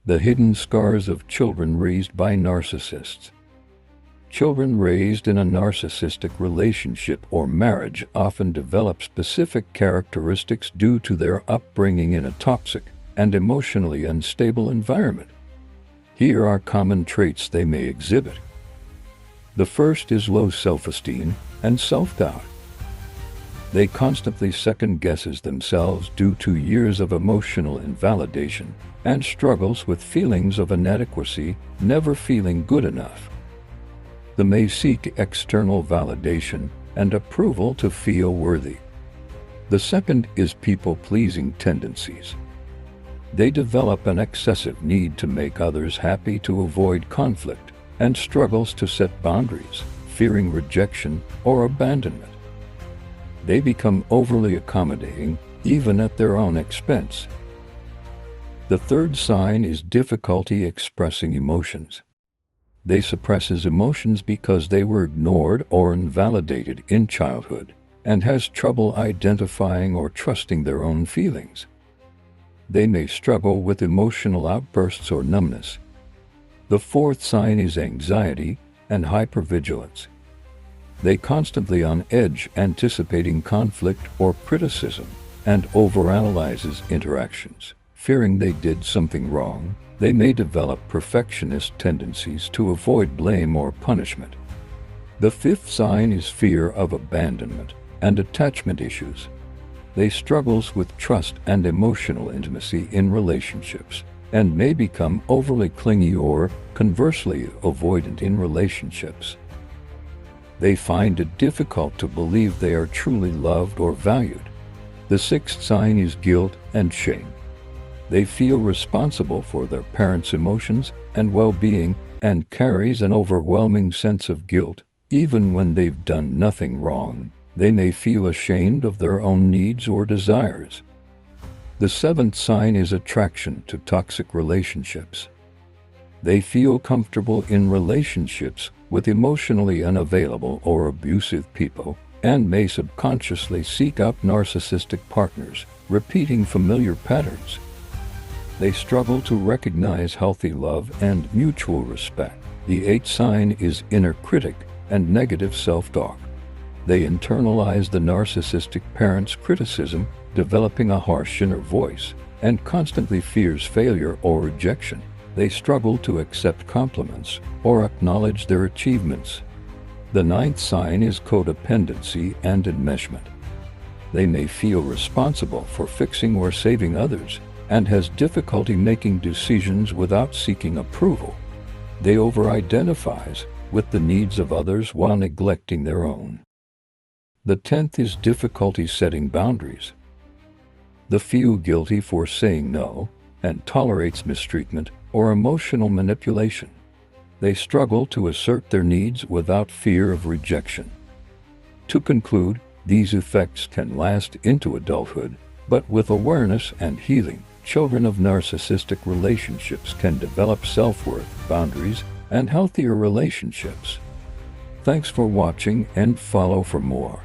The hidden scars of children raised by narcissists. Children raised in a narcissistic relationship or marriage often develop specific characteristics due to their upbringing in a toxic and emotionally unstable environment. Here are common traits they may exhibit. The first is low self-esteem and self-doubt. They constantly second-guess themselves due to years of emotional invalidation and struggles with feelings of inadequacy, never feeling good enough. They may seek external validation and approval to feel worthy. The second is people-pleasing tendencies. They develop an excessive need to make others happy to avoid conflict and struggles to set boundaries, fearing rejection or abandonment. They become overly accommodating, even at their own expense. The third sign is difficulty expressing emotions. They suppress emotions because they were ignored or invalidated in childhood, and has trouble identifying or trusting their own feelings. They may struggle with emotional outbursts or numbness. The fourth sign is anxiety and hypervigilance. They constantly on edge, anticipating conflict or criticism, and overanalyzes interactions, fearing they did something wrong. They may develop perfectionist tendencies to avoid blame or punishment. The fifth sign is fear of abandonment and attachment issues. They struggle with trust and emotional intimacy in relationships, and may become overly clingy or, conversely, avoidant in relationships. They find it difficult to believe they are truly loved or valued. The sixth sign is guilt and shame. They feel responsible for their parents' emotions and well-being, and carries an overwhelming sense of guilt, even when they've done nothing wrong. They may feel ashamed of their own needs or desires. The seventh sign is attraction to toxic relationships. They feel comfortable in relationships with emotionally unavailable or abusive people, and may subconsciously seek out narcissistic partners, repeating familiar patterns. They struggle to recognize healthy love and mutual respect. The eighth sign is inner critic and negative self-talk. They internalize the narcissistic parent's criticism, developing a harsh inner voice, and constantly fears failure or rejection. They struggle to accept compliments or acknowledge their achievements. The ninth sign is codependency and enmeshment. They may feel responsible for fixing or saving others, and has difficulty making decisions without seeking approval. They over-identify with the needs of others while neglecting their own. The 10th is difficulty setting boundaries. They feel guilty for saying no, and tolerates mistreatment or emotional manipulation. They struggle to assert their needs without fear of rejection. To conclude, these effects can last into adulthood, but with awareness and healing, children of narcissistic relationships can develop self-worth, boundaries, and healthier relationships. Thanks for watching, and follow for more.